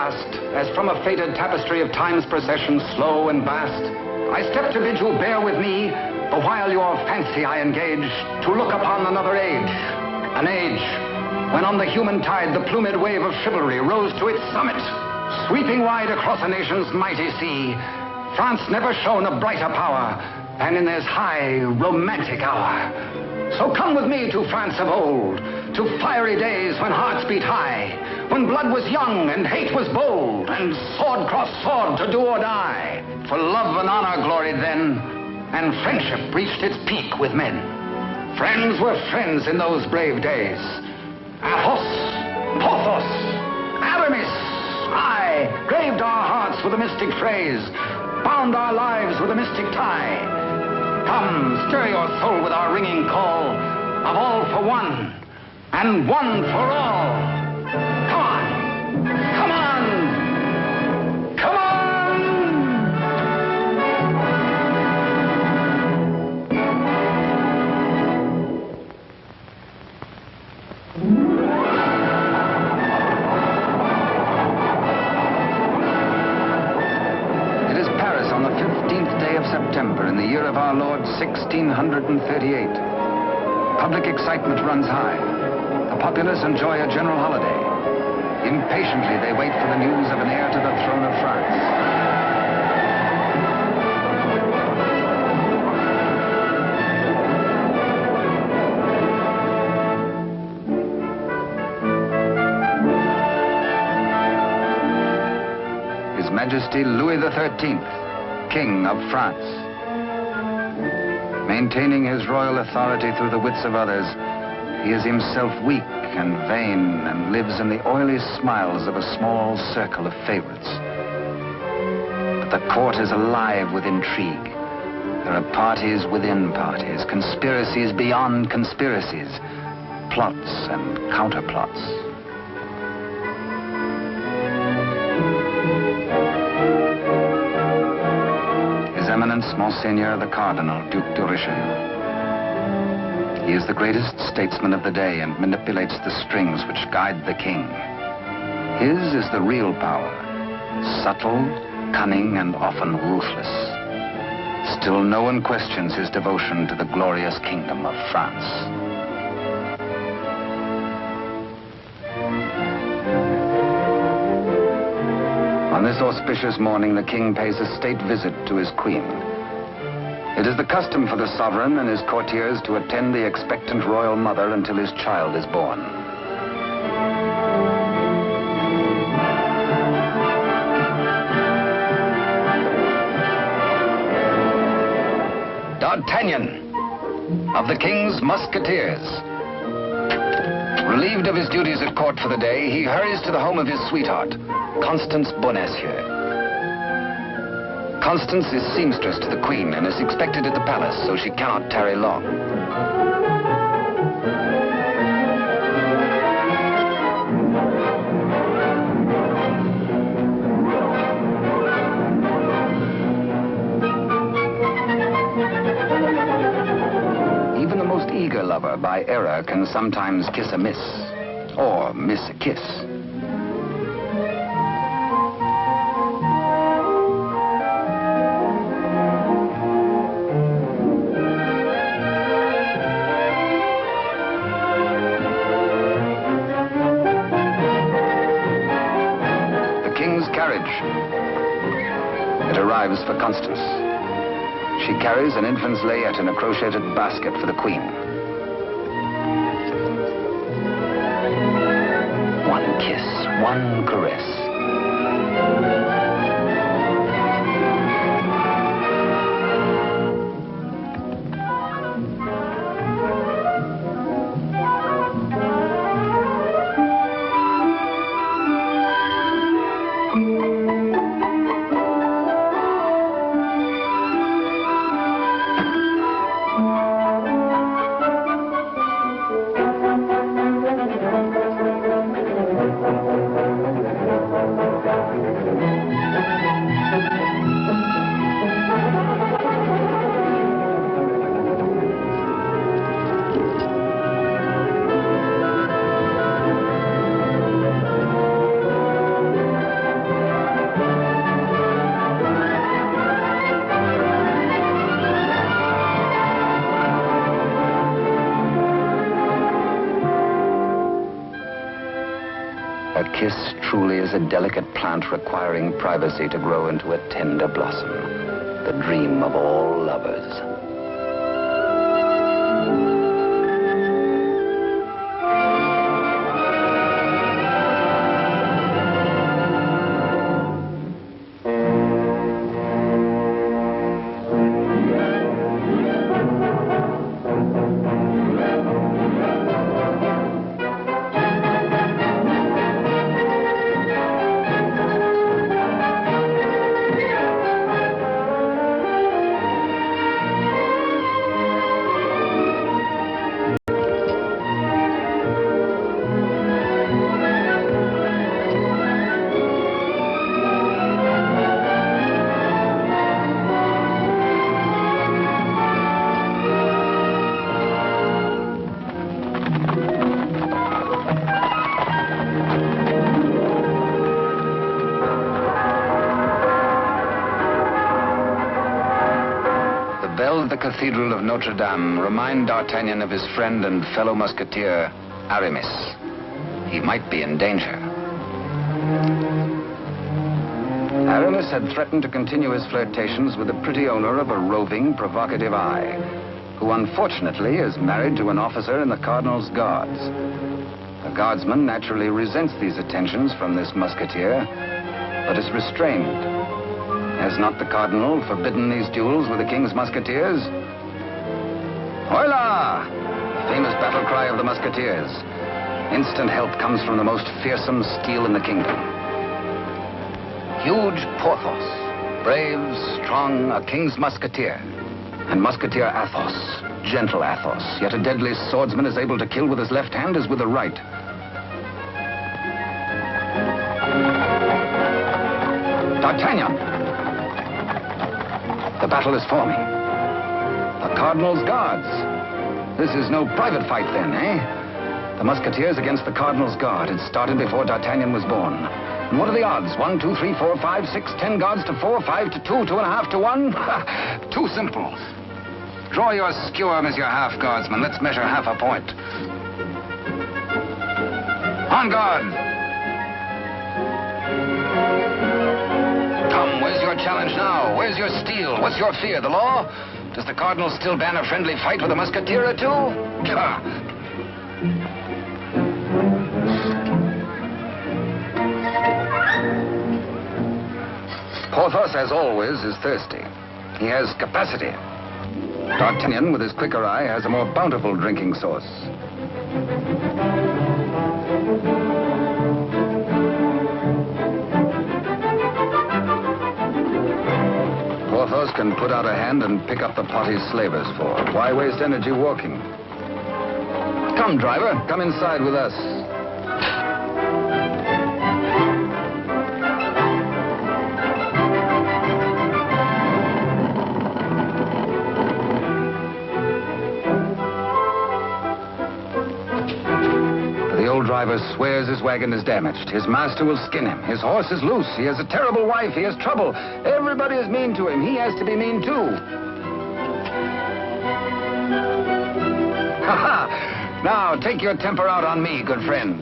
last, as from a faded tapestry of time's procession, slow and vast, I step to bid you bear with me, the while your fancy I engage, to look upon another age. An age when on the human tide the plumed wave of chivalry rose to its summit, sweeping wide across a nation's mighty sea. France never shone a brighter power than in this high, romantic hour. So come with me to France of old, to fiery days when hearts beat high, when blood was young and hate was bold, and sword crossed sword to do or die. For love and honor gloried then, and friendship reached its peak with men. Friends were friends in those brave days. Athos, Porthos, Aramis, aye, graved our hearts with a mystic phrase, bound our lives with a mystic tie. Come, stir your soul with our ringing call of all for one, and one for all. Come on, come on, come on! It is Paris on the 15th day of September in the year of our Lord 1638. Public excitement runs high. The populace enjoy a general holiday. Impatiently, they wait for the news of an heir to the throne of France. His Majesty Louis XIII, King of France. Maintaining his royal authority through the wits of others, he is himself weak and vain and lives in the oily smiles of a small circle of favorites. But the court is alive with intrigue. There are parties within parties, conspiracies beyond conspiracies, plots and counterplots. His Eminence, Monseigneur the Cardinal, Duc de Richelieu. He is the greatest statesman of the day and manipulates the strings which guide the king. His is the real power, subtle, cunning, and often ruthless. Still, no one questions his devotion to the glorious kingdom of France. On this auspicious morning, the king pays a state visit to his queen. It is the custom for the sovereign and his courtiers to attend the expectant royal mother until his child is born. D'Artagnan, of the King's Musketeers. Relieved of his duties at court for the day, he hurries to the home of his sweetheart, Constance Bonacieux. Constance is seamstress to the Queen and is expected at the palace, so she cannot tarry long. Even the most eager lover, by error, can sometimes kiss a miss, or miss a kiss. It arrives for Constance. She carries an infant's layette in a crocheted basket for the Queen. One kiss, one caress. A kiss truly is a delicate plant requiring privacy to grow into a tender blossom, the dream of all lovers. Bells of the Cathedral of Notre Dame remind D'Artagnan of his friend and fellow musketeer, Aramis. He might be in danger. Aramis had threatened to continue his flirtations with the pretty owner of a roving, provocative eye, who unfortunately is married to an officer in the Cardinal's Guards. The guardsman naturally resents these attentions from this musketeer, but is restrained. Has not the Cardinal forbidden these duels with the King's Musketeers? Hola! Famous battle cry of the Musketeers. Instant help comes from the most fearsome steel in the kingdom. Huge Porthos, brave, strong, a King's Musketeer. And Musketeer Athos, gentle Athos, yet a deadly swordsman is able to kill with his left hand as with the right. D'Artagnan! The battle is forming. The Cardinal's Guards. This is no private fight then, eh? The Musketeers against the Cardinal's Guard. It started before D'Artagnan was born. And what are the odds? 1, 2, 3, 4, 5, 6, 10 guards to 4, 5 to 2, 2.5 to 1? Too simple. Draw your skewer, Monsieur Half Guardsman. Let's measure half a point. On guard! Come, where's your challenge now? Where's your steel? What's your fear? The law? Does the Cardinal still ban a friendly fight with a musketeer or two? Porthos, as always, is thirsty. He has capacity. D'Artagnan, with his quicker eye, has a more bountiful drinking source. Porthos can put out a hand and pick up the pot he's slavers for. Why waste energy walking? Come, driver, come inside with us. The old driver swears his wagon is damaged. His master will skin him. His horse is loose. He has a terrible wife. He has trouble. Everybody is mean to him. He has to be mean too. Ha ha! Now, take your temper out on me, good friend.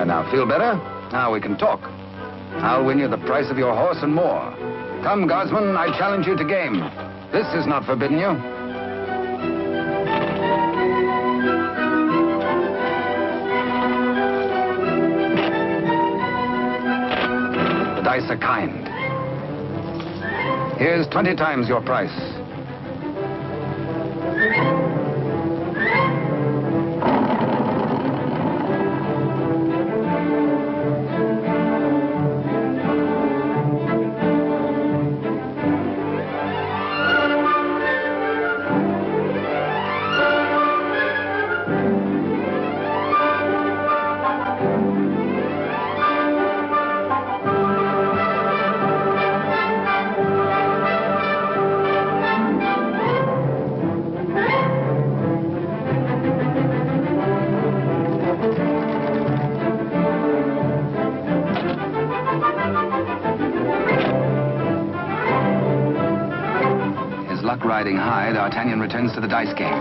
Now, feel better? Now we can talk. I'll win you the price of your horse and more. Come, guardsman, I challenge you to game. This is not forbidden you. The dice are kind. Here's 20 times your price. Riding high, D'Artagnan returns to the dice game.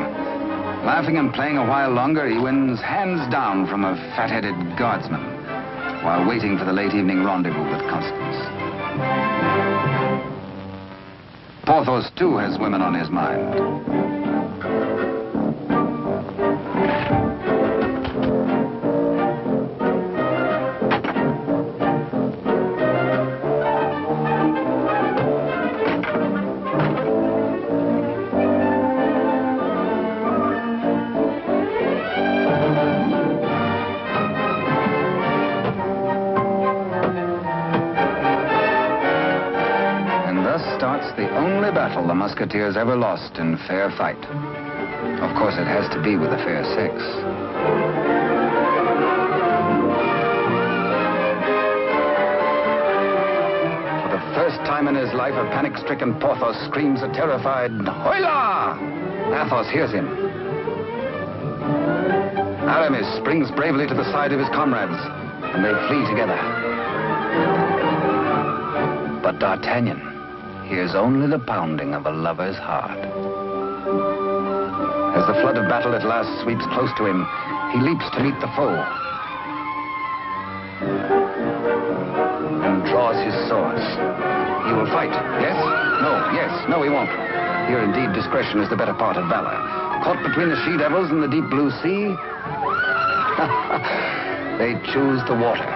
Laughing and playing a while longer, he wins hands down from a fat-headed guardsman while waiting for the late evening rendezvous with Constance. Porthos, too, has women on his mind. The only battle the Musketeers ever lost in fair fight. Of course, it has to be with the fair sex. For the first time in his life, a panic-stricken Porthos screams a terrified, "Hola!" Athos hears him. Aramis springs bravely to the side of his comrades, and they flee together. But D'Artagnan hears only the pounding of a lover's heart. As the flood of battle at last sweeps close to him, he leaps to meet the foe and draws his swords. He will fight, yes? No, yes, no, he won't. Here, indeed, discretion is the better part of valor. Caught between the she-devils and the deep blue sea, they choose the water.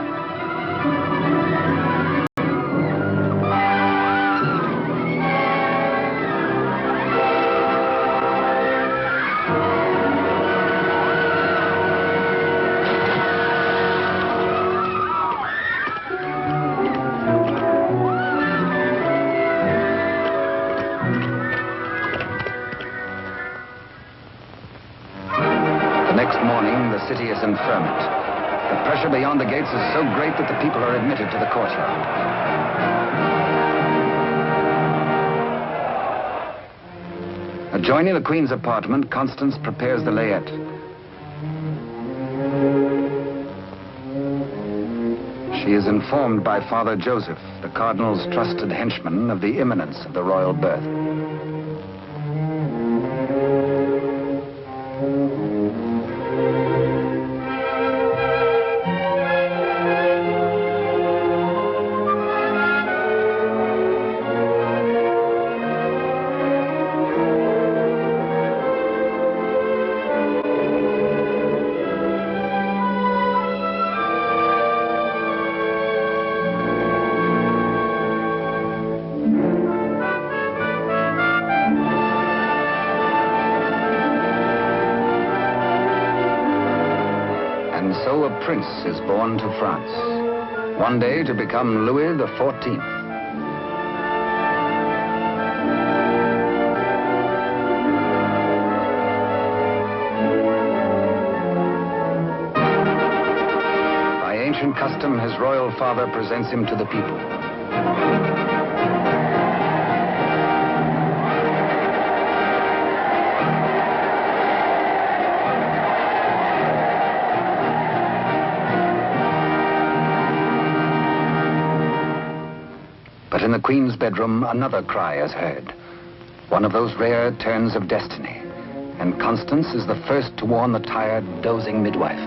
Next morning, the city is in ferment. The pressure beyond the gates is so great that the people are admitted to the courtyard. Adjoining the Queen's apartment, Constance prepares the layette. She is informed by Father Joseph, the Cardinal's trusted henchman, of the imminence of the royal birth. And so a prince is born to France, one day to become Louis XIV. By ancient custom, his royal father presents him to the people. But in the Queen's bedroom, another cry is heard. One of those rare turns of destiny. And Constance is the first to warn the tired, dozing midwife.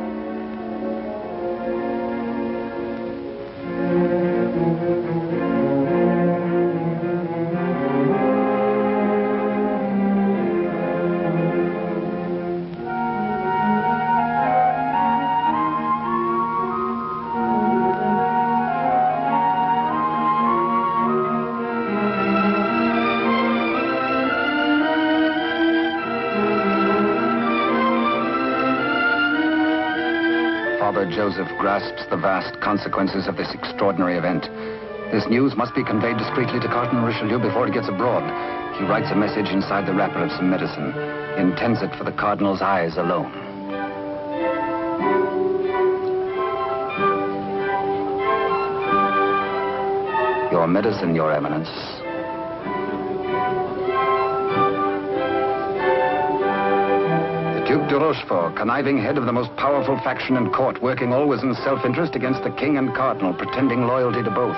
Father Joseph grasps the vast consequences of this extraordinary event. This news must be conveyed discreetly to Cardinal Richelieu before it gets abroad. He writes a message inside the wrapper of some medicine, intends it for the Cardinal's eyes alone. Your medicine, Your Eminence. Duke de Rochefort, conniving head of the most powerful faction in court, working always in self-interest against the king and cardinal, pretending loyalty to both.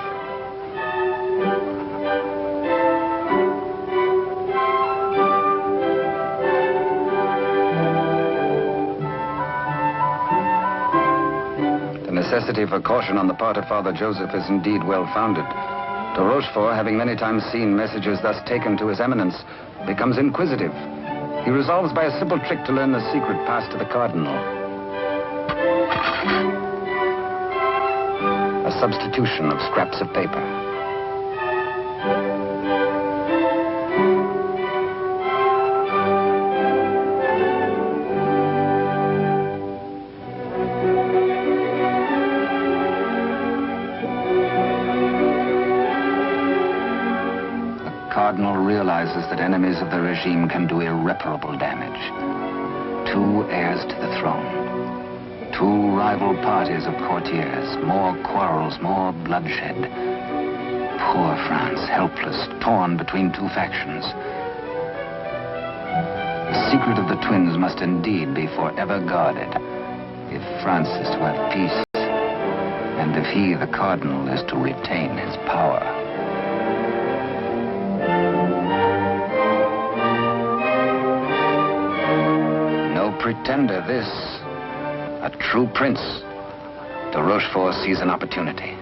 necessity for caution on the part of Father Joseph is indeed well-founded. De Rochefort, having many times seen messages thus taken to His Eminence, becomes inquisitive. He resolves by a simple trick to learn the secret passed to the Cardinal. A substitution of scraps of paper. Cardinal realizes that enemies of the regime can do irreparable damage. Two heirs to the throne. Two rival parties of courtiers. More quarrels, more bloodshed. Poor France, helpless, torn between two factions. The secret of the twins must indeed be forever guarded if France is to have peace, and if he, the Cardinal, is to retain his power. Pretender, this. A true prince. De Rochefort sees an opportunity.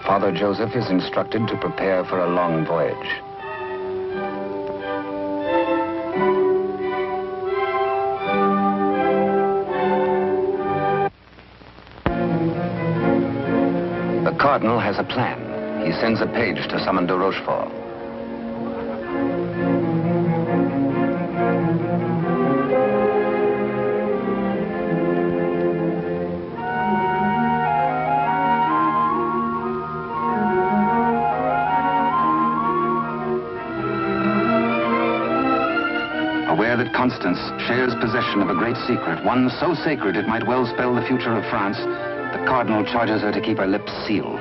Father Joseph is instructed to prepare for a long voyage. The Cardinal has a plan. He sends a page to summon de Rochefort. Aware that Constance shares possession of a great secret, one so sacred it might well spell the future of France, the Cardinal charges her to keep her lips sealed.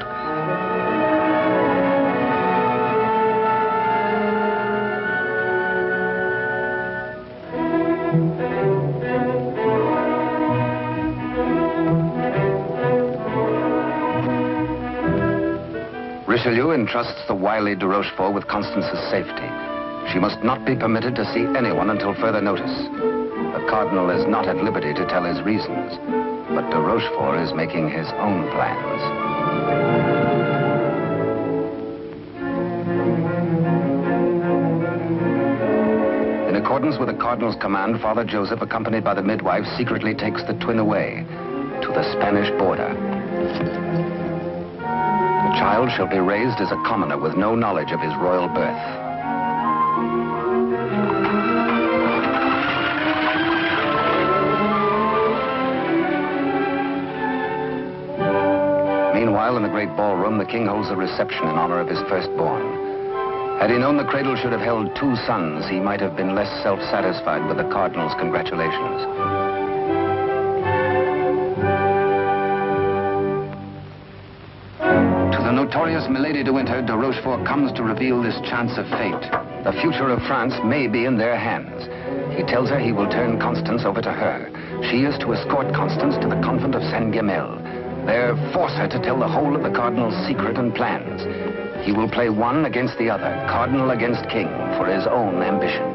Richelieu entrusts the wily de Rochefort with Constance's safety. She must not be permitted to see anyone until further notice. The Cardinal is not at liberty to tell his reasons, but de Rochefort is making his own plans. In accordance with the Cardinal's command, Father Joseph, accompanied by the midwife, secretly takes the twin away to the Spanish border. The child shall be raised as a commoner with no knowledge of his royal birth. Meanwhile, in the great ballroom, the king holds a reception in honor of his firstborn. Had he known the cradle should have held two sons, he might have been less self-satisfied with the Cardinal's congratulations. To the notorious Milady de Winter, de Rochefort comes to reveal this chance of fate. The future of France may be in their hands. He tells her he will turn Constance over to her. She is to escort Constance to the convent of Saint-Guemel. There, force her to tell the whole of the Cardinal's secret and plans. He will play one against the other, Cardinal against King, for his own ambition.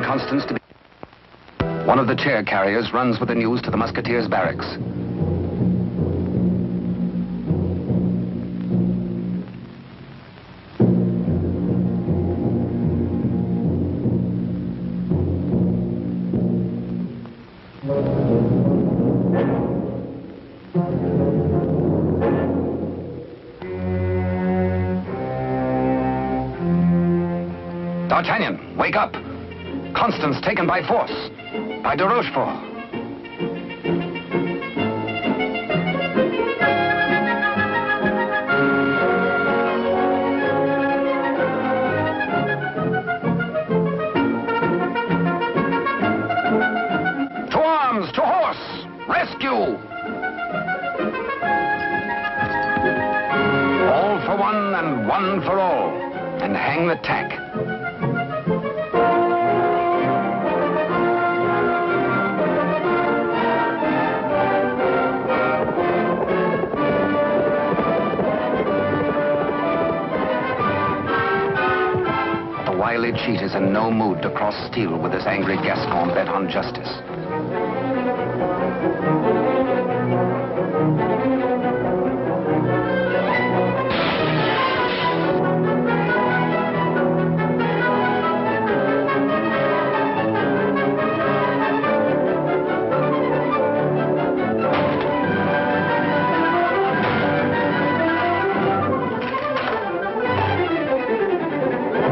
Constance to be... One of the chair carriers runs with the news to the Musketeers' barracks. D'Artagnan, wake up! Constance taken by force, by de Rochefort. and one for all, and hang the tack. The wily cheat is in no mood to cross steel with this angry Gascon bent on justice.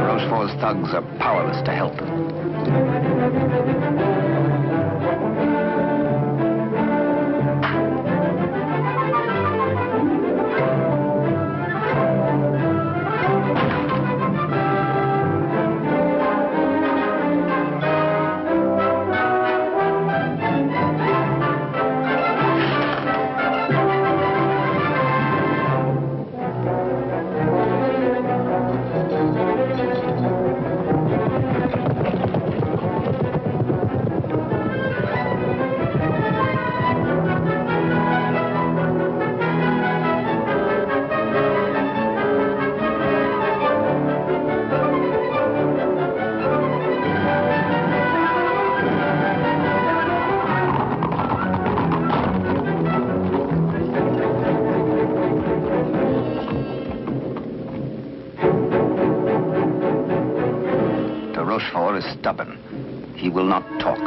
Rochefort's thugs are powerless to help. Rochefort is stubborn. He will not talk. He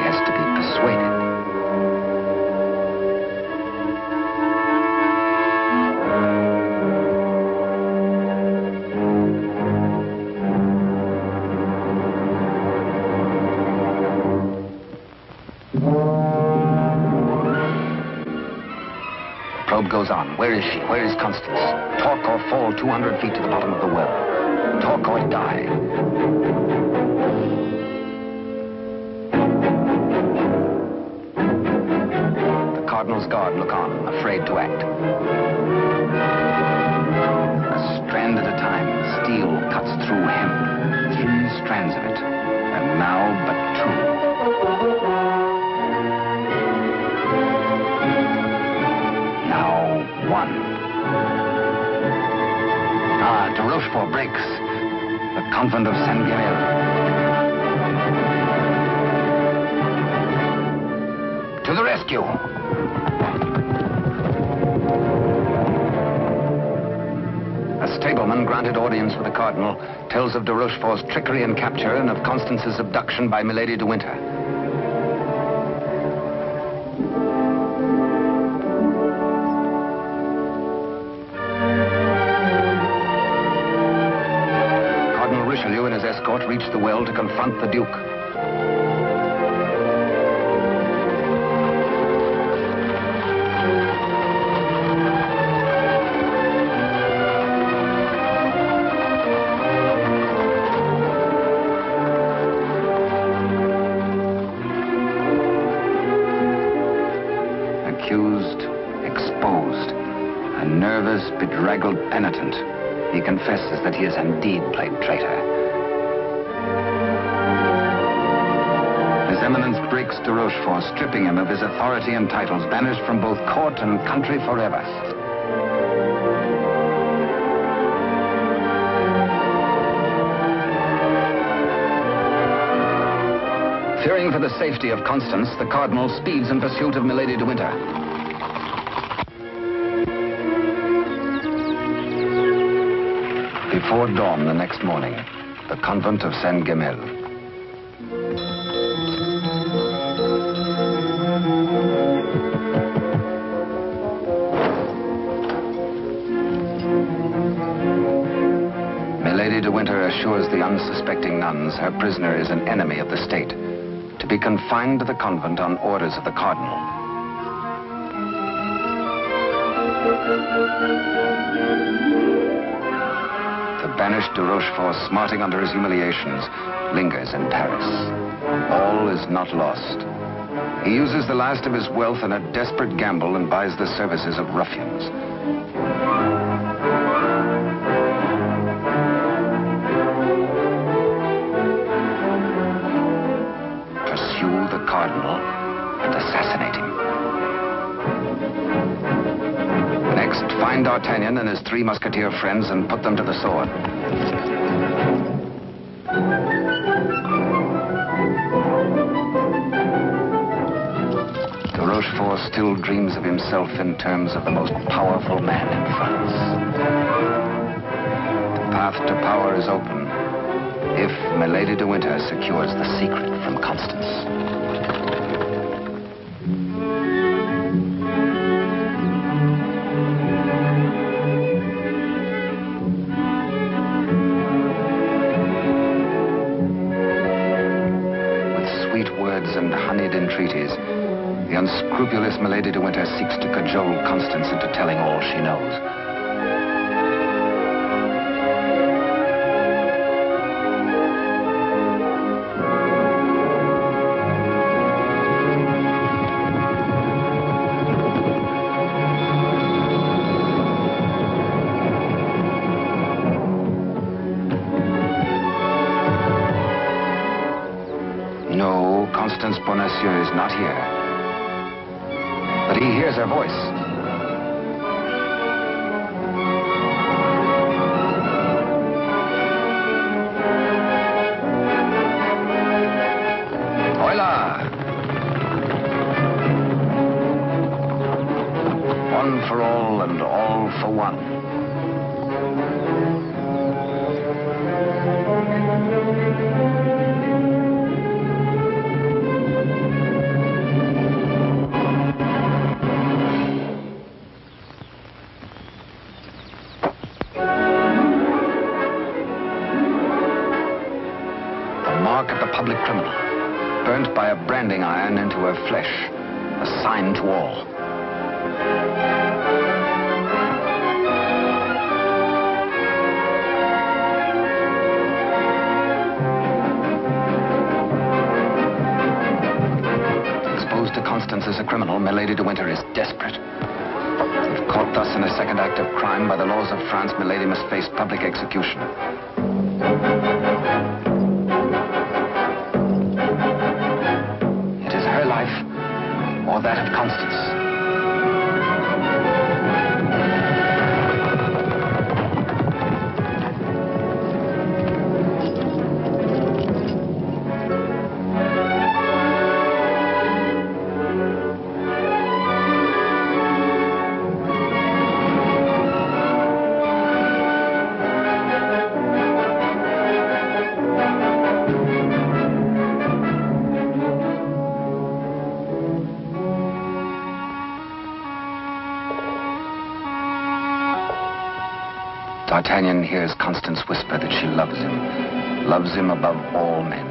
has to be persuaded. Probe goes on. Where is she? Where is Constance? Talk or fall 200 feet to the bottom of the well. Talk or die. The Cardinal's guard look on, afraid to act. A strand at a time, steel cuts through hemp. 3 strands of it, and now but 2. Now 1. De Rochefort breaks. The convent of Saint-Guémel. To the rescue! A stableman granted audience with the Cardinal tells of de Rochefort's trickery and capture and of Constance's abduction by Milady de Winter. Richelieu and his escort reached the well to confront the Duke. Accused, exposed, a nervous, bedraggled penitent. He confesses that he has indeed played traitor. His Eminence breaks de Rochefort, stripping him of his authority and titles, banished from both court and country forever. Fearing for the safety of Constance, the Cardinal speeds in pursuit of Milady de Winter. Before dawn the next morning, the convent of Saint-Guémel. Milady de Winter assures the unsuspecting nuns her prisoner is an enemy of the state, to be confined to the convent on orders of the Cardinal. The banished de Rochefort, smarting under his humiliations, lingers in Paris. All is not lost. He uses the last of his wealth in a desperate gamble and buys the services of ruffians. Find D'Artagnan and his 3 musketeer friends and put them to the sword. De Rochefort still dreams of himself in terms of the most powerful man in France. The path to power is open if Milady de Winter secures the secret from Constance. And honeyed entreaties, the unscrupulous Milady de Winter seeks to cajole Constance into telling all she knows. No, Constance Bonacieux is not here. But he hears her voice. Hola! One for all and all for one. Mark of the public criminal, burnt by a branding iron into her flesh, a sign to all. Exposed to Constance as a criminal, Milady de Winter is desperate. If caught thus in a second act of crime, by the laws of France, Milady must face public execution. Or that of Constance. D'Artagnan hears Constance whisper that she loves him above all men.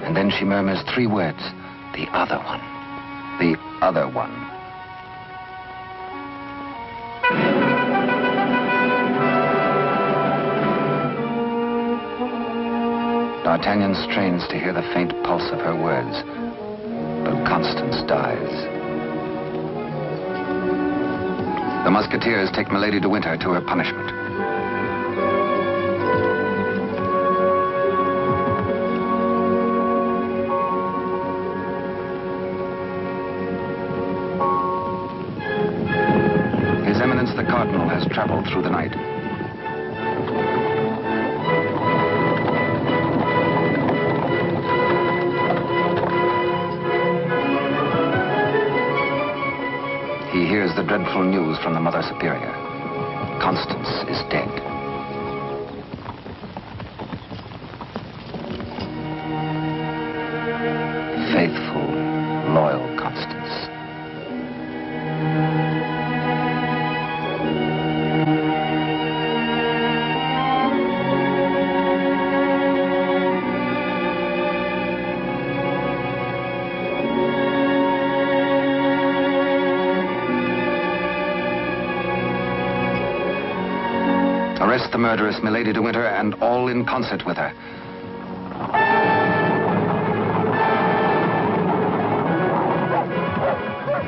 And then she murmurs 3 words, the other one, the other one. D'Artagnan strains to hear the faint pulse of her words, but Constance dies. The Musketeers take Milady de Winter to her punishment. His Eminence the Cardinal has traveled through the night. He hears the dreadful news from the Mother Superior. Constance is dead. Faithful, loyal Constance. Arrest the murderess, Milady de Winter, and all in concert with her.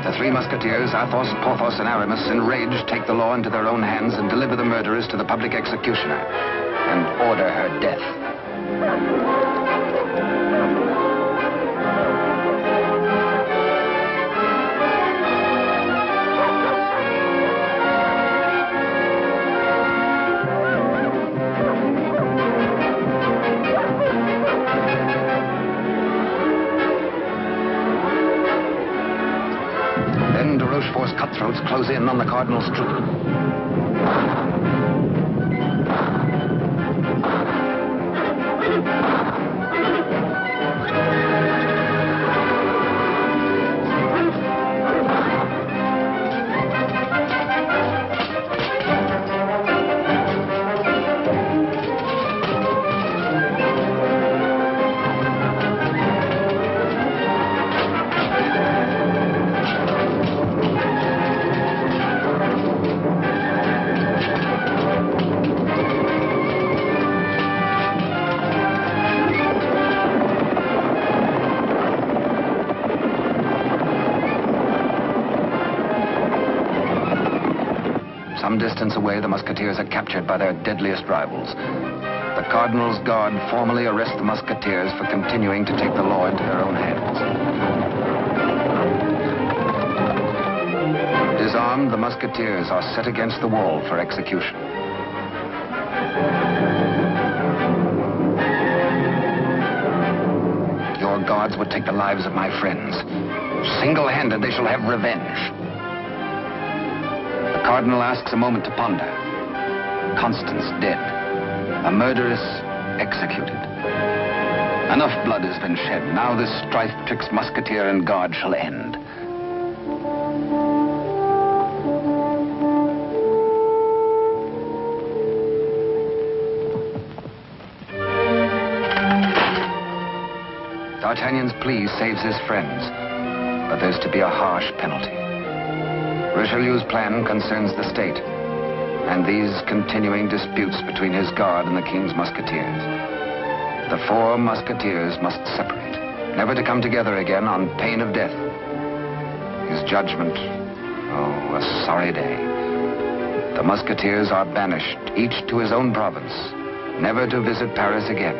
The 3 Musketeers, Athos, Porthos, and Aramis, enraged, take the law into their own hands and deliver the murderess to the public executioner and order her death. those cutthroats close in on the Cardinal's troop. Some distance away, the Musketeers are captured by their deadliest rivals. The Cardinal's Guard formally arrest the Musketeers for continuing to take the law into their own hands. Disarmed, the Musketeers are set against the wall for execution. Your guards would take the lives of my friends. Single-handed, they shall have revenge. The Cardinal asks a moment to ponder. Constance dead. A murderess executed. Enough blood has been shed. Now this strife twixt Musketeer and Guard shall end. D'Artagnan's plea saves his friends, but there's to be a harsh penalty. Richelieu's plan concerns the state, and these continuing disputes between his guard and the King's Musketeers. The four Musketeers must separate, never to come together again on pain of death. His judgment, oh, a sorry day. The Musketeers are banished, each to his own province, never to visit Paris again,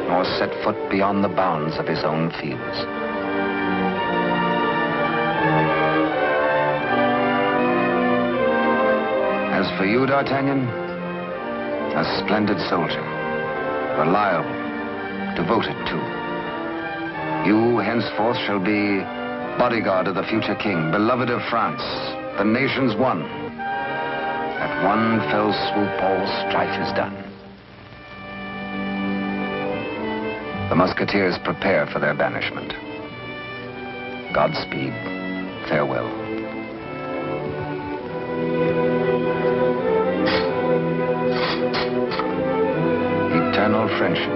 nor set foot beyond the bounds of his own fields. As for you, D'Artagnan, a splendid soldier, reliable, devoted too. You henceforth shall be bodyguard of the future king, beloved of France, the nation's one. At one fell swoop, all strife is done. The Musketeers prepare for their banishment. Godspeed, farewell. Eternal friendship,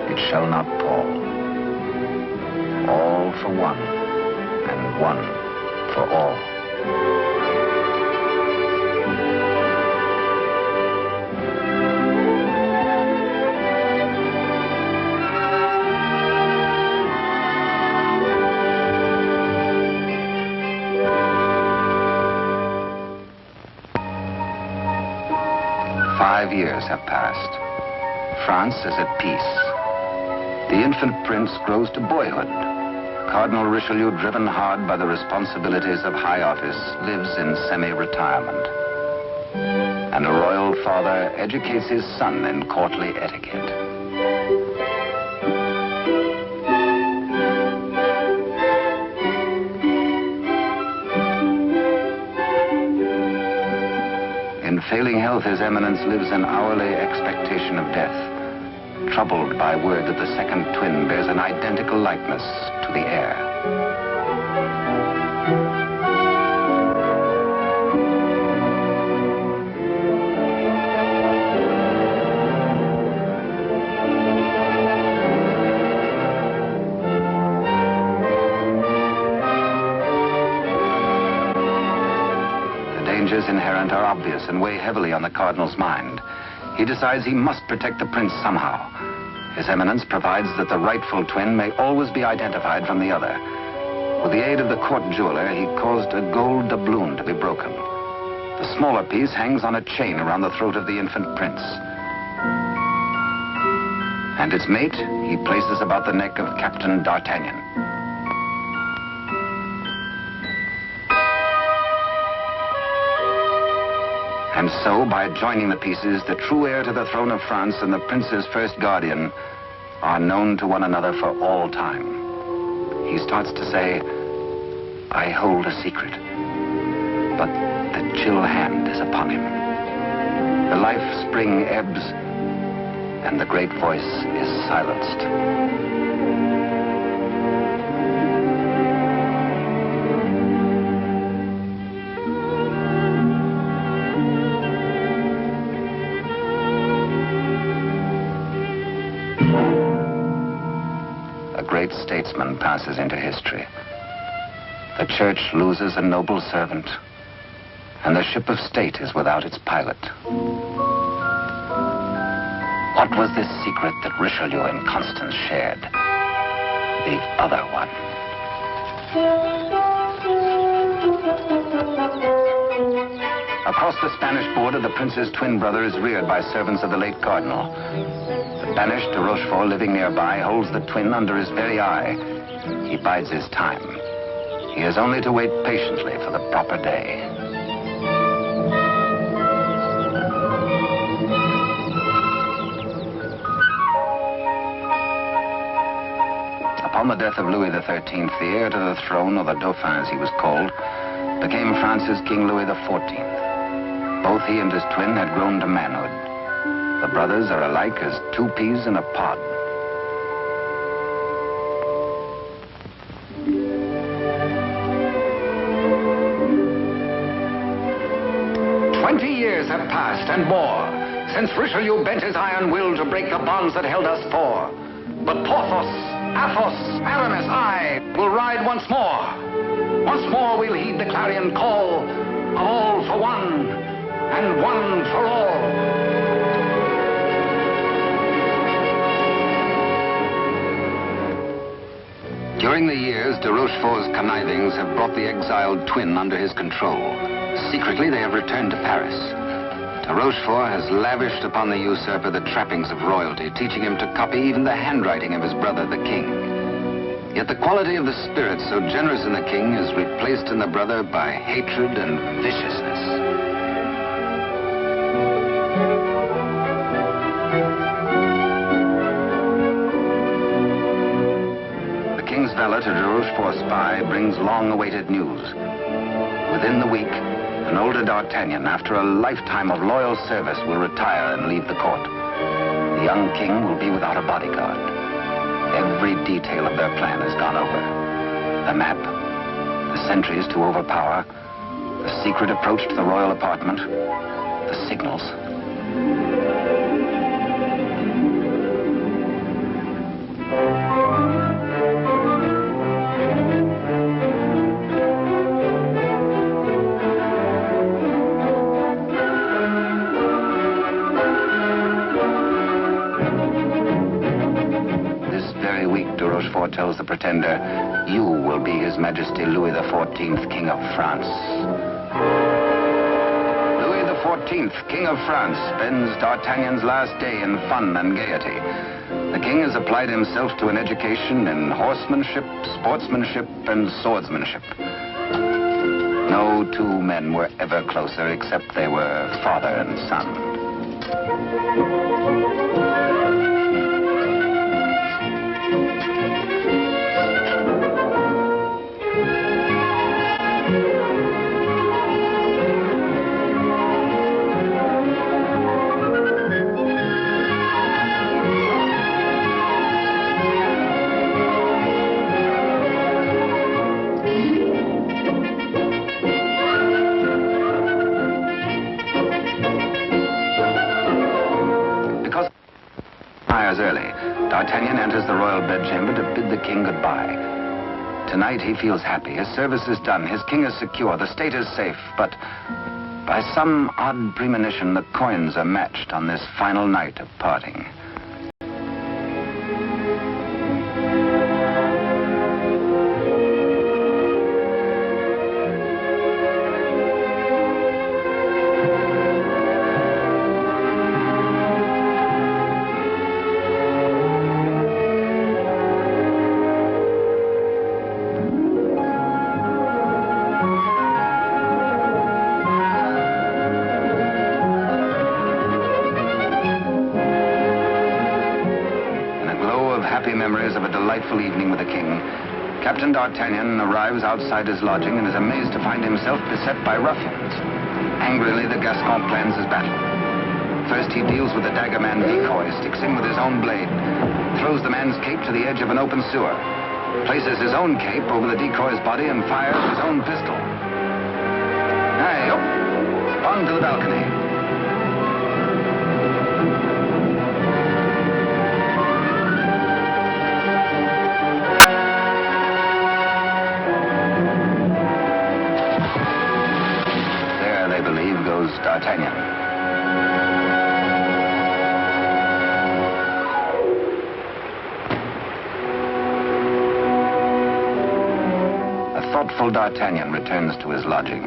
it shall not pall. All for one, and one for all. "5 years have passed. France is at peace. The infant prince grows to boyhood. Cardinal Richelieu, driven hard by the responsibilities of high office, lives in semi-retirement. And a royal father educates his son in courtly etiquette. In failing health, His Eminence lives in hourly expectation of death, troubled by word that the second twin bears an identical likeness to the heir. Dangers inherent are obvious and weigh heavily on the Cardinal's mind. He decides he must protect the prince somehow. His Eminence provides that the rightful twin may always be identified from the other. With the aid of the court jeweler, he caused a gold doubloon to be broken. The smaller piece hangs on a chain around the throat of the infant prince. And its mate he places about the neck of Captain D'Artagnan. And so, by joining the pieces, the true heir to the throne of France and the prince's first guardian are known to one another for all time. He starts to say, "I hold a secret." but the chill hand is upon him. The life spring ebbs, and the great voice is silenced. A great statesman passes into history. The church loses a noble servant, and the ship of state is without its pilot. What was this secret that Richelieu and Constance shared? The other one. Across the Spanish border, the prince's twin brother is reared by servants of the late cardinal. The banished de Rochefort, living nearby, holds the twin under his very eye. He bides his time. He has only to wait patiently for the proper day. Upon the death of Louis XIII, the heir to the throne, or the Dauphin as he was called, became France's King Louis XIV. Both he and his twin had grown to manhood. The brothers are alike as two peas in a pod. Years have passed and more since Richelieu bent his iron will to break the bonds that held us four. But Porthos, Athos, Aramis, I will ride once more. Once more we'll heed the clarion call of all for one and one for all. During the years, de Rochefort's connivings have brought the exiled twin under his control. Secretly, they have returned to Paris. De Rochefort has lavished upon the usurper the trappings of royalty, teaching him to copy even the handwriting of his brother, the king. Yet the quality of the spirit so generous in the king is replaced in the brother by hatred and viciousness. The king's valet, a de Rochefort spy, brings long-awaited news. Within the week, an older D'Artagnan, after a lifetime of loyal service, will retire and leave the court. The young king will be without a bodyguard. Every detail of their plan has gone over. The map, the sentries to overpower, the secret approach to the royal apartment, the signals. Tells the pretender, you will be His Majesty Louis XIV, King of France. Louis XIV, King of France, spends D'Artagnan's last day in fun and gaiety. The king has applied himself to an education in horsemanship, sportsmanship, and swordsmanship. No two men were ever closer, except they were father and son. Early, D'Artagnan enters the royal bedchamber to bid the king goodbye. Tonight he feels happy. His service is done. His king is secure. The state is safe. But by some odd premonition, the coins are matched on this final night of parting. Memories of a delightful evening with the king, Captain D'Artagnan arrives outside his lodging and is amazed to find himself beset by ruffians. Angrily, the Gascon plans his battle. First, he deals with the dagger man decoy, sticks him with his own blade, throws the man's cape to the edge of an open sewer, places his own cape over the decoy's body, and fires his own pistol. Hey, up! On to the balcony. There, they believe, goes D'Artagnan. Thoughtful D'Artagnan returns to his lodging.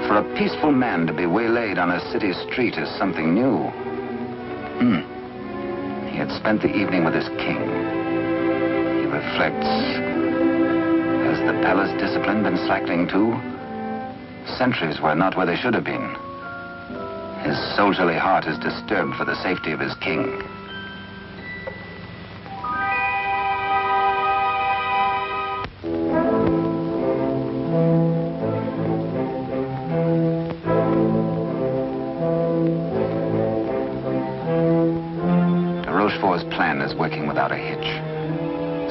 For a peaceful man to be waylaid on a city street is something new. He had spent the evening with his king. He reflects. Has the palace discipline been slackening too? Sentries were not where they should have been. His soldierly heart is disturbed for the safety of his king. Rochefort's plan is working without a hitch.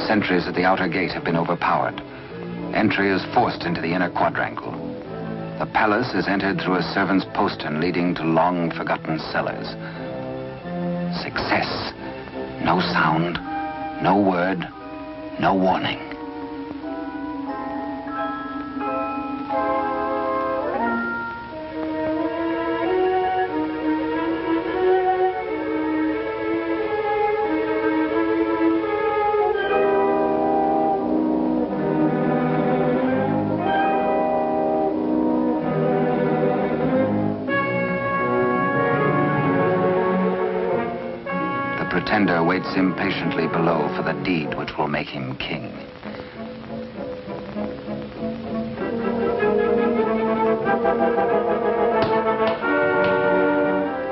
Sentries at the outer gate have been overpowered. Entry is forced into the inner quadrangle. The palace is entered through a servant's postern leading to long-forgotten cellars. Success. No sound, no word, no warning. The pretender waits impatiently below for the deed which will make him king.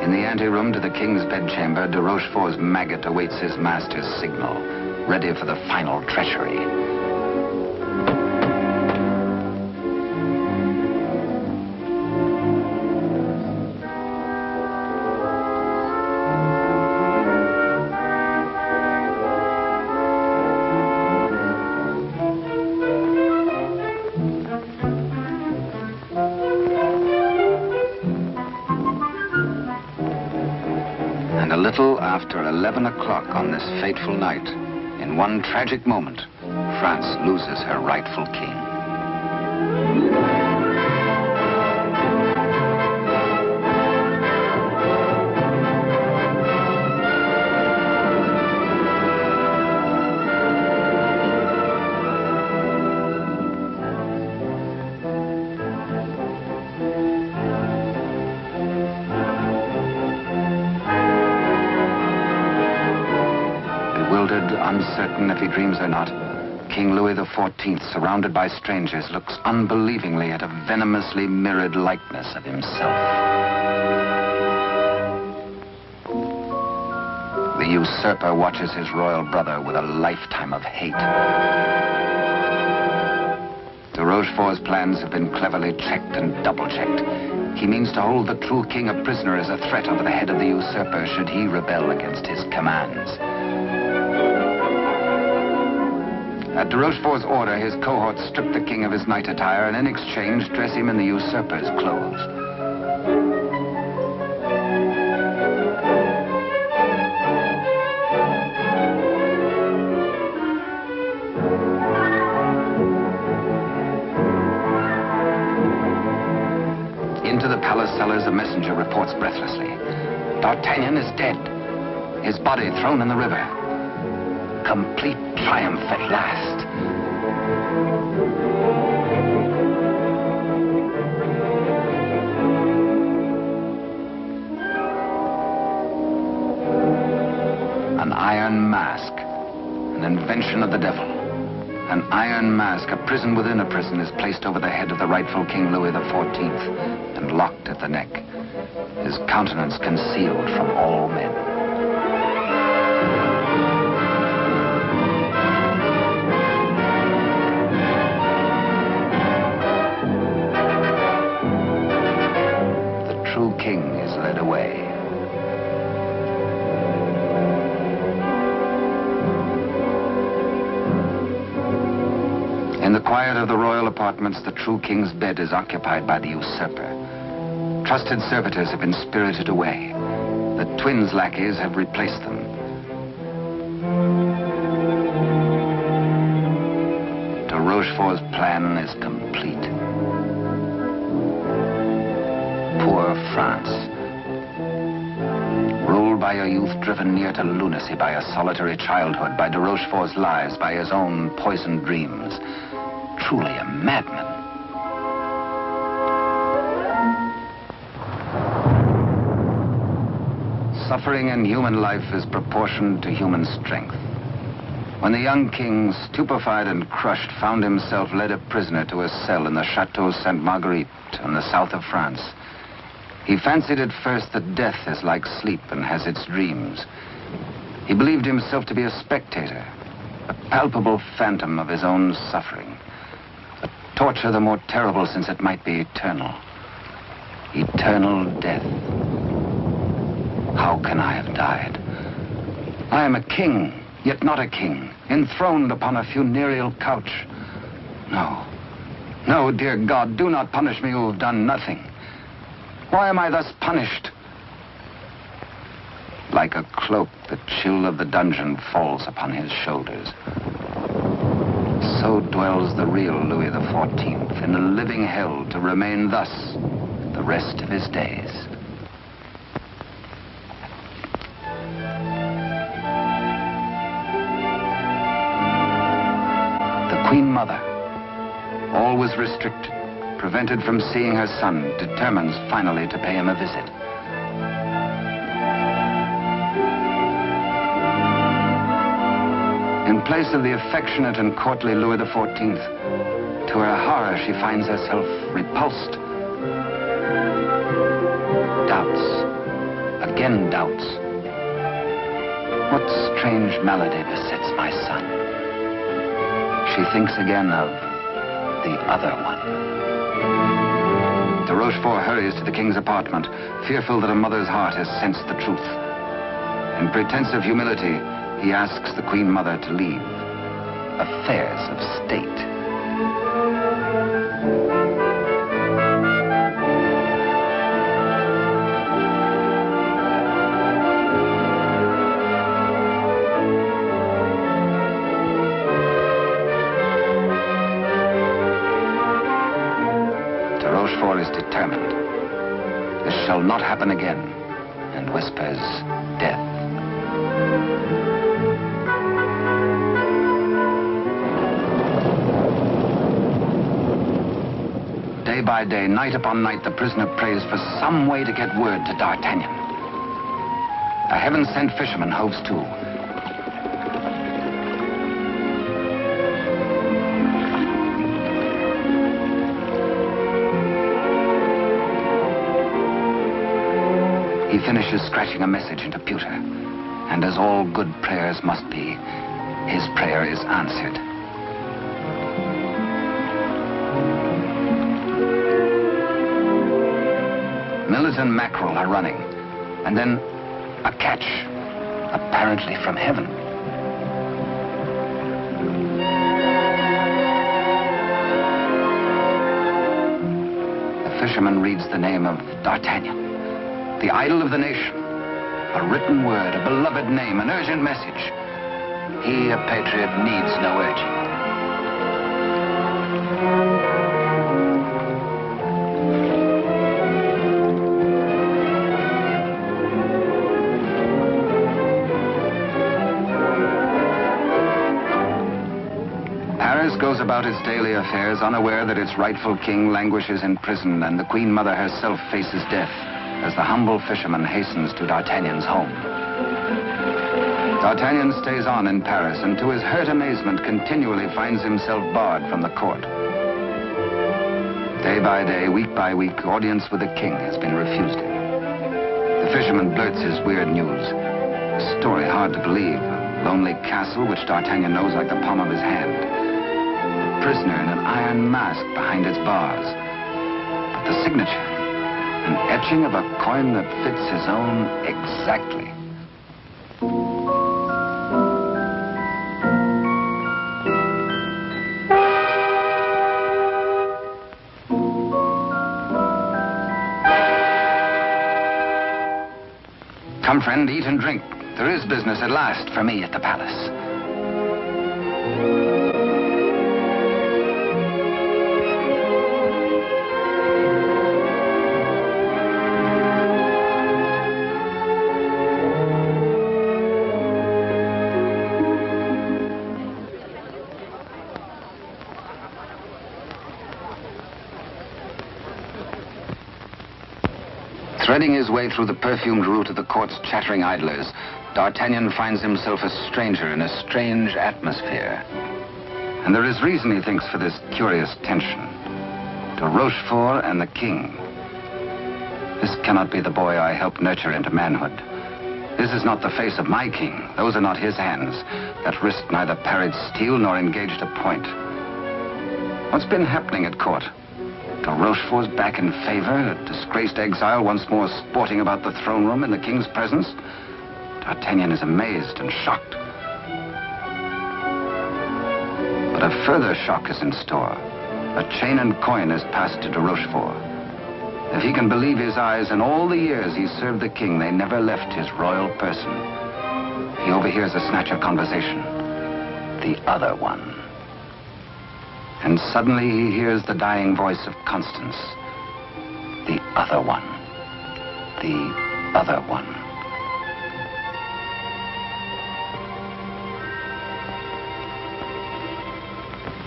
In the anteroom to the king's bedchamber, de Rochefort's maggot awaits his master's signal, ready for the final treachery. And a little after 11 o'clock on this fateful night, in one tragic moment, France loses her rightful king. Bewildered, uncertain if he dreams or not, King Louis XIV, surrounded by strangers, looks unbelievingly at a venomously mirrored likeness of himself. The usurper watches his royal brother with a lifetime of hate. De Rochefort's plans have been cleverly checked and double-checked. He means to hold the true king a prisoner as a threat over the head of the usurper should he rebel against his commands. At de Rochefort's order, his cohorts strip the king of his night attire and in exchange dress him in the usurper's clothes. Into the palace cellars, a messenger reports breathlessly. D'Artagnan is dead. His body thrown in the river. Complete triumph at last. An iron mask, an invention of the devil. An iron mask, a prison within a prison, is placed over the head of the rightful King Louis XIV and locked at the neck, his countenance concealed from all men. king is led away. In the quiet of the royal apartments, the true king's bed is occupied by the usurper. Trusted servitors have been spirited away. The twins' lackeys have replaced them. De Rochefort's plan is complete. Poor France. Ruled by a youth driven near to lunacy by a solitary childhood, by de Rochefort's lies, by his own poisoned dreams. Truly a madman. Suffering in human life is proportioned to human strength. When the young king, stupefied and crushed, found himself led a prisoner to a cell in the Chateau Sainte-Marguerite in the south of France, he fancied at first that death is like sleep and has its dreams. He believed himself to be a spectator, a palpable phantom of his own suffering. A torture the more terrible since it might be eternal. Eternal death. How can I have died? I am a king, yet not a king, enthroned upon a funereal couch. No, no, dear God, do not punish me who have done nothing. Why am I thus punished? Like a cloak, the chill of the dungeon falls upon his shoulders. So dwells the real Louis XIV in a living hell, to remain thus the rest of his days. The Queen Mother, always restricted, prevented from seeing her son, determines finally to pay him a visit. In place of the affectionate and courtly Louis XIV, to her horror, she finds herself repulsed. Doubts. Again doubts. What strange malady besets my son? She thinks again of the other one. De Rochefort hurries to the king's apartment, fearful that a mother's heart has sensed the truth. In pretense of humility, he asks the Queen Mother to leave affairs of state. De Rochefort is determined. This shall not happen again, and whispers death. Day by day, night upon night, the prisoner prays for some way to get word to D'Artagnan. A heaven-sent fisherman hoves to. He finishes scratching a message into pewter, and as all good prayers must be, his prayer is answered. Millet and mackerel are running, and then a catch, apparently from heaven. The fisherman reads the name of D'Artagnan, the idol of the nation. A written word, a beloved name, an urgent message. He, a patriot, needs no urging. Paris goes about its daily affairs, unaware that its rightful king languishes in prison, and the Queen Mother herself faces death as the humble fisherman hastens to D'Artagnan's home. D'Artagnan stays on in Paris, and to his hurt amazement continually finds himself barred from the court. Day by day, week by week, audience with the king has been refused him. The fisherman blurts his weird news. A story hard to believe. A lonely castle which D'Artagnan knows like the palm of his hand. A prisoner in an iron mask behind its bars. But the signature, An etching of a coin that fits his own exactly. Come, friend, eat and drink. There is business at last for me at the palace. Threading his way through the perfumed route of the court's chattering idlers, D'Artagnan finds himself a stranger in a strange atmosphere. And there is reason, he thinks, for this curious tension. De Rochefort and the king. This cannot be the boy I helped nurture into manhood. This is not the face of my king. Those are not his hands that risked neither parried steel nor engaged a point. What's been happening at court? De Rochefort's back in favor, a disgraced exile once more sporting about the throne room in the king's presence. D'Artagnan is amazed and shocked. But a further shock is in store. A chain and coin is passed to de Rochefort. If he can believe his eyes, in all the years he served the king, they never left his royal person. He overhears a snatch of conversation. The other one. And suddenly he hears the dying voice of Constance. The other one. The other one.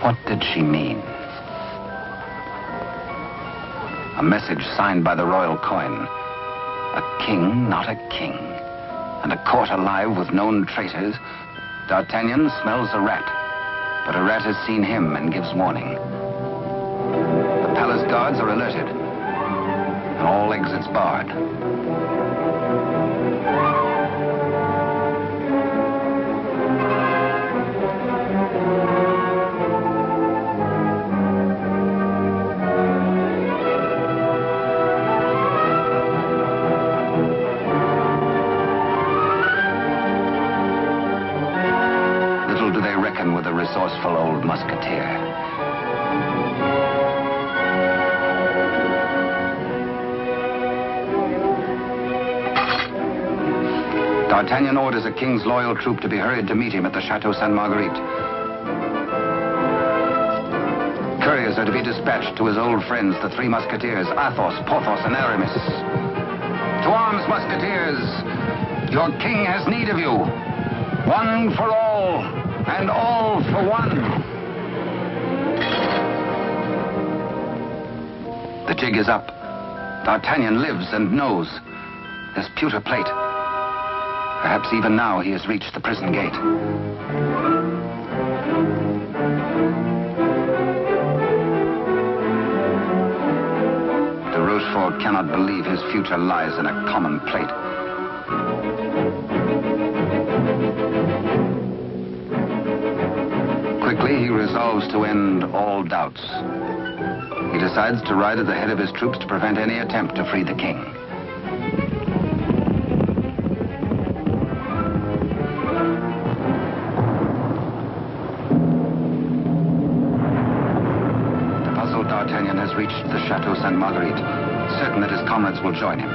What did she mean? A message signed by the royal coin. A king, not a king. And a court alive with known traitors. D'Artagnan smells a rat. But a rat has seen him and gives warning. The palace guards are alerted, and all exits barred. With a resourceful old musketeer. D'Artagnan orders a king's loyal troop to be hurried to meet him at the Chateau Sainte Marguerite. Couriers are to be dispatched to his old friends, the three musketeers, Athos, Porthos, and Aramis. To arms, musketeers! Your king has need of you. One for all. And all for one. The jig is up. D'Artagnan lives and knows. There's pewter plate. Perhaps even now he has reached the prison gate. De Rochefort cannot believe his future lies in a common plate. Quickly, he resolves to end all doubts. He decides to ride at the head of his troops to prevent any attempt to free the king. The puzzled D'Artagnan has reached the Chateau Sainte Marguerite, certain that his comrades will join him.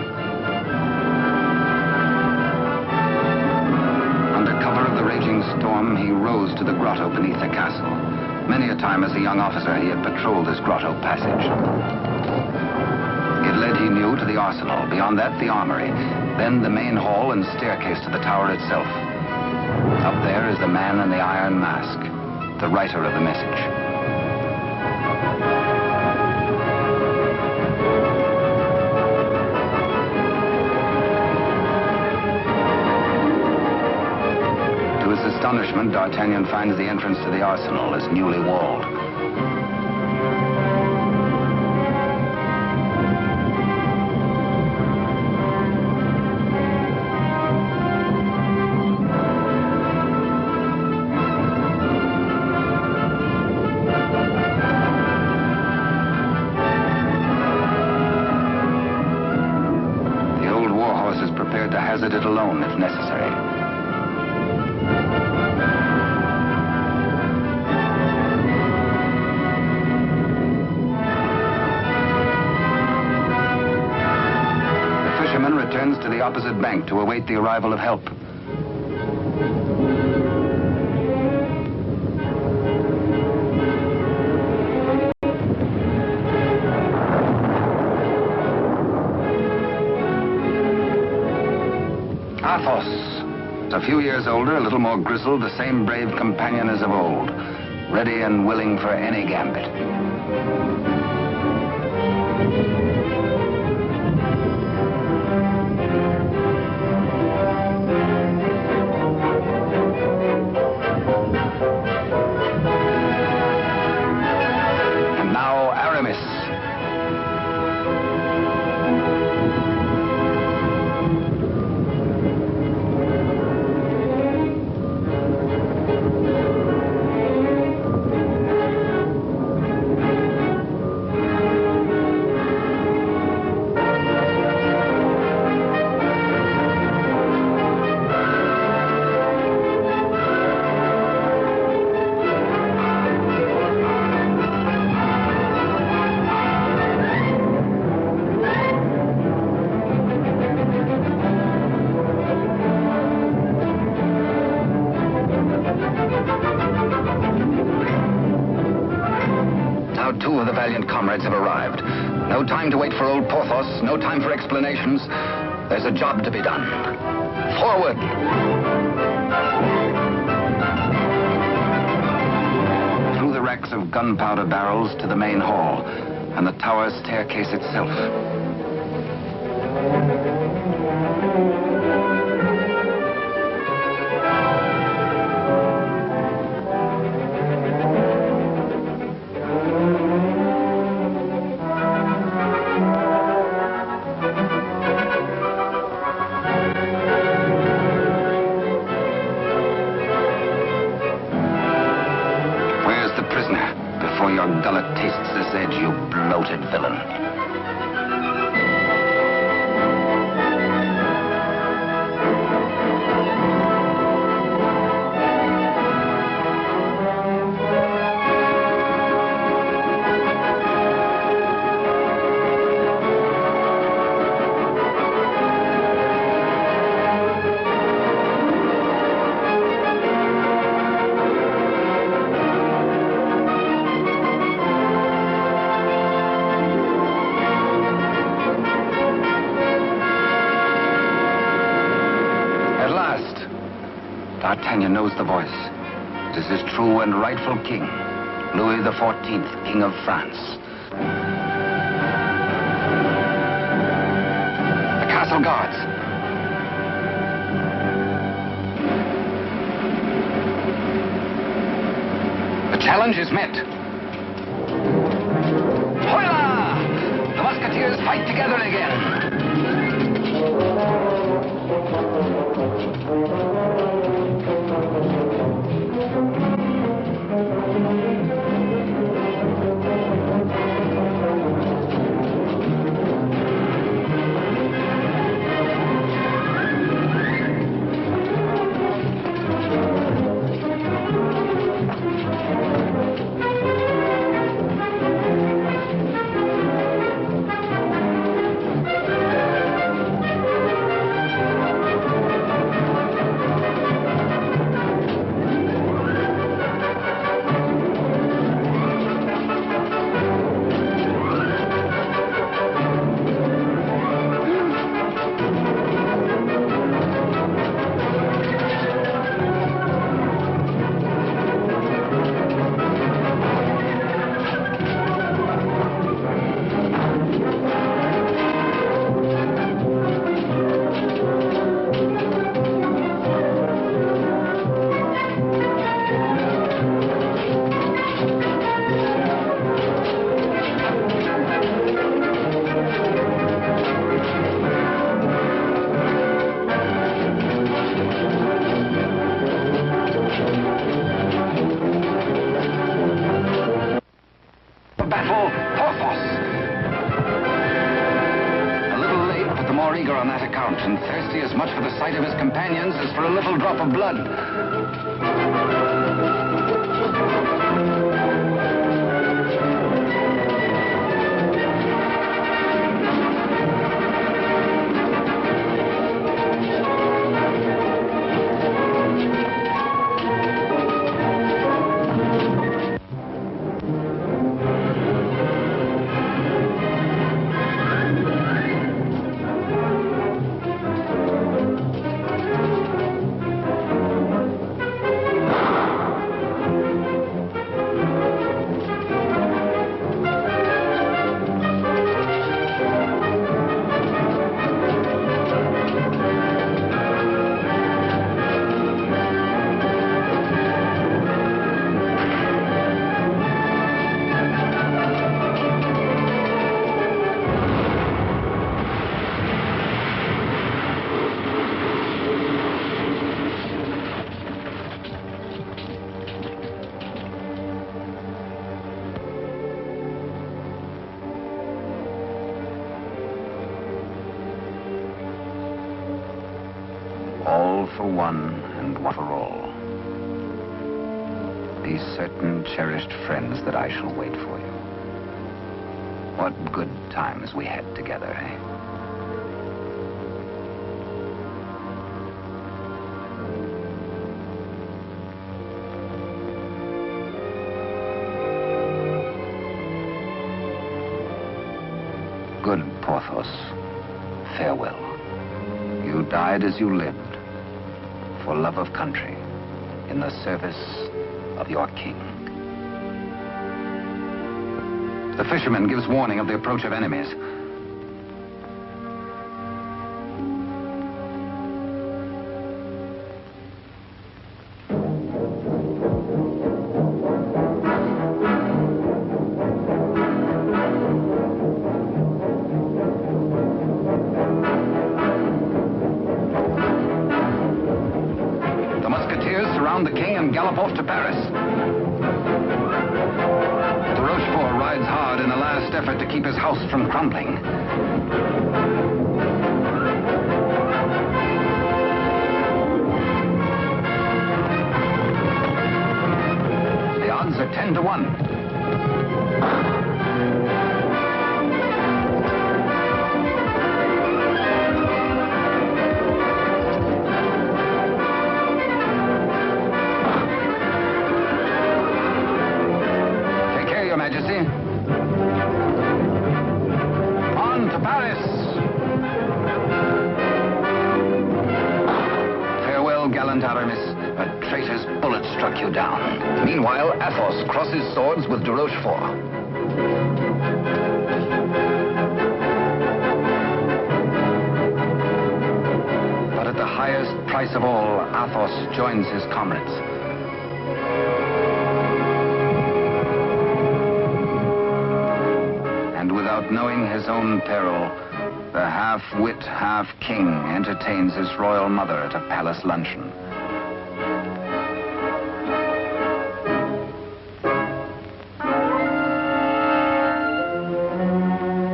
Under cover of the raging storm, he rose to the grotto beneath the castle. Many a time as a young officer, he had patrolled this grotto passage. It led, he knew, to the arsenal. Beyond that, the armory. Then the main hall and staircase to the tower itself. Up there is the man in the iron mask, the writer of the message. To his astonishment, D'Artagnan finds the entrance to the arsenal is newly walled. prepared to hazard it alone if necessary. The fisherman returns to the opposite bank to await the arrival of help. Athos, a few years older, a little more grizzled, the same brave companion as of old, ready and willing for any gambit. And now Aramis. Two of the valiant comrades have arrived. No time to wait for old Porthos, no time for explanations. There's a job to be done. Forward! Through the racks of gunpowder barrels to the main hall, and the tower staircase itself. Before your gullet tastes this edge, you bloated villain. D'Artagnan knows the voice. It is his true and rightful king, Louis XIV, King of France. The castle guards. The challenge is met. Hola! The musketeers fight together again. more eager on that account, and thirsty as much for the sight of his companions as for a little drop of blood. All for one and one for all. Be certain, cherished friends, that I shall wait for you. What good times we had together, eh? Good Porthos, farewell. You died as you lived, for love of country, in the service of your king. The fisherman gives warning of the approach of enemies. The king and gallop off to Paris. De Rochefort rides hard in a last effort to keep his house from crumbling. The odds are 10 to 1. Majesty. On to Paris. Farewell, gallant Aramis. A traitor's bullet struck you down. Meanwhile, Athos crosses swords with de Rochefort. But at the highest price of all, Athos joins his comrades. Without knowing his own peril, the half-wit, half-king entertains his royal mother at a palace luncheon.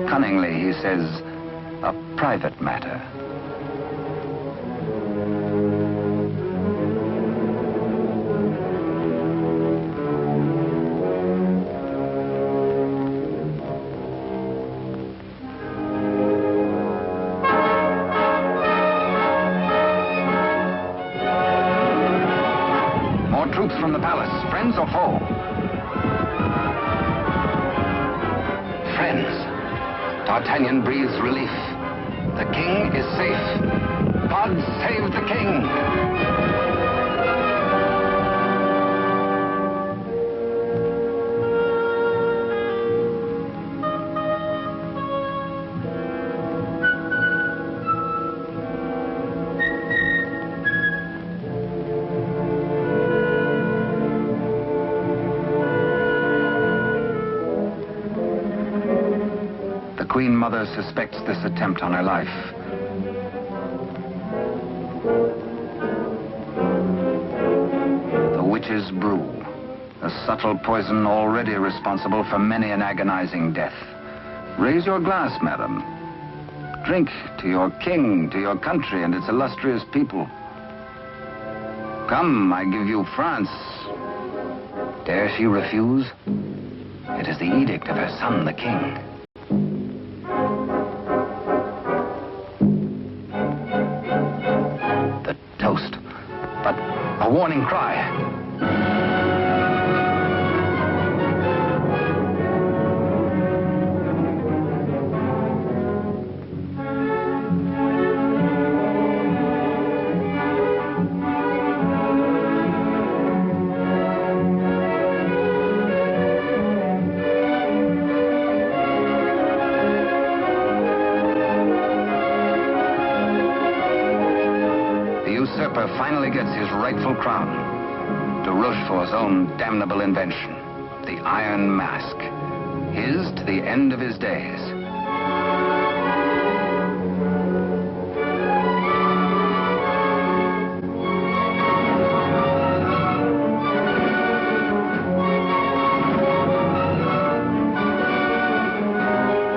Cunningly, he says, a private matter. Troops from the palace, friends or foe? Friends. D'Artagnan breathes relief. The king is safe. God save the king! The Queen Mother suspects this attempt on her life. The witch's brew, a subtle poison already responsible for many an agonizing death. Raise your glass, madam. drink to your king, to your country, and its illustrious people. Come, I give you France. Dare she refuse? It is the edict of her son, the king. The toast, but a warning cry. The usurper finally gets his rightful crown. De Rochefort's own damnable invention, the Iron Mask, his to the end of his days.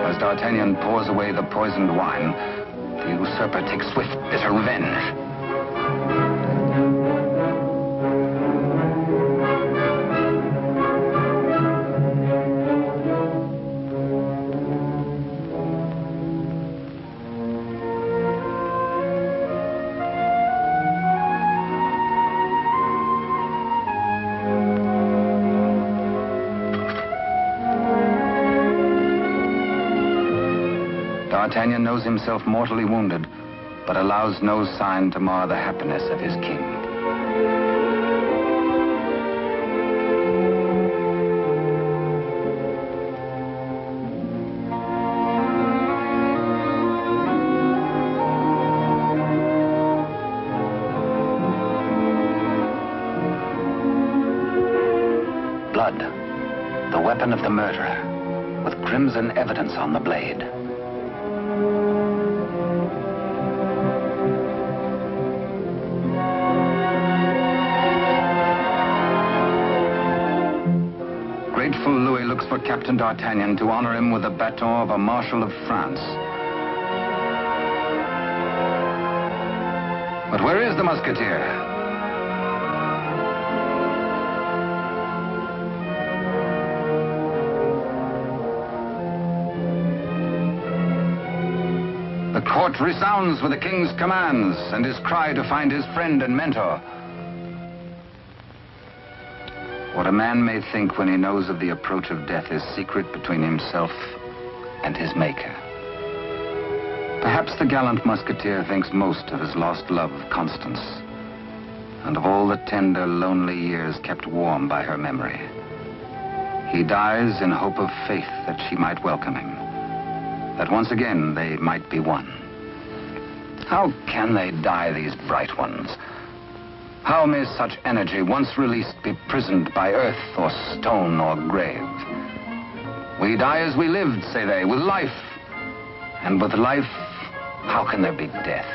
As D'Artagnan pours away the poisoned wine, the usurper takes swift, bitter revenge. D'Artagnan knows himself mortally wounded, but allows no sign to mar the happiness of his king. Blood, the weapon of the murderer, with crimson evidence on the blade. Grateful Louis looks for Captain D'Artagnan to honor him with the baton of a Marshal of France. But where is the Musketeer? The court resounds with the king's commands and his cry to find his friend and mentor. What a man may think when he knows of the approach of death is secret between himself and his Maker. Perhaps the gallant Musketeer thinks most of his lost love, Constance, and of all the tender, lonely years kept warm by her memory. He dies in hope of faith that she might welcome him, that once again they might be one. How can they die, these bright ones? How may such energy, once released, be prisoned by earth or stone or grave? We die as we lived, say they, with life. And with life, how can there be death?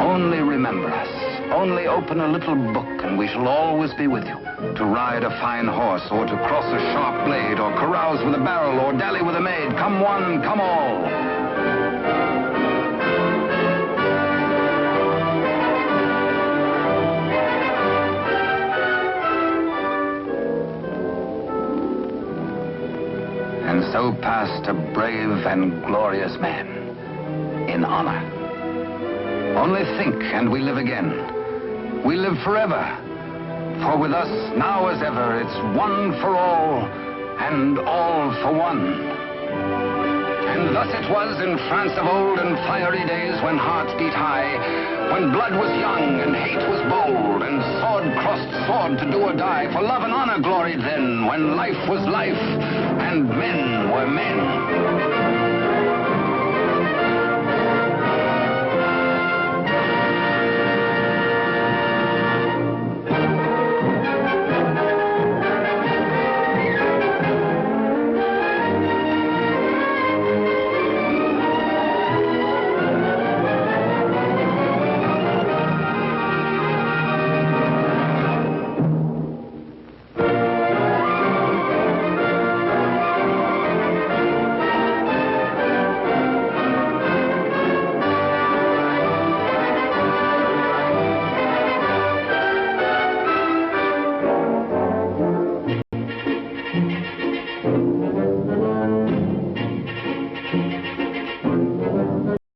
Only remember us. Only open a little book and we shall always be with you. To ride a fine horse, or to cross a sharp blade, or carouse with a barrel, or dally with a maid. Come one, come all. And so passed a brave and glorious man, in honor. Only think, and we live again. We live forever. For with us, now as ever, it's one for all, and all for one. And thus it was in France of old, in fiery days when hearts beat high, when blood was young and hate was bold, and sword crossed sword to do or die. For love and honor gloried then, when life was life, and men were men.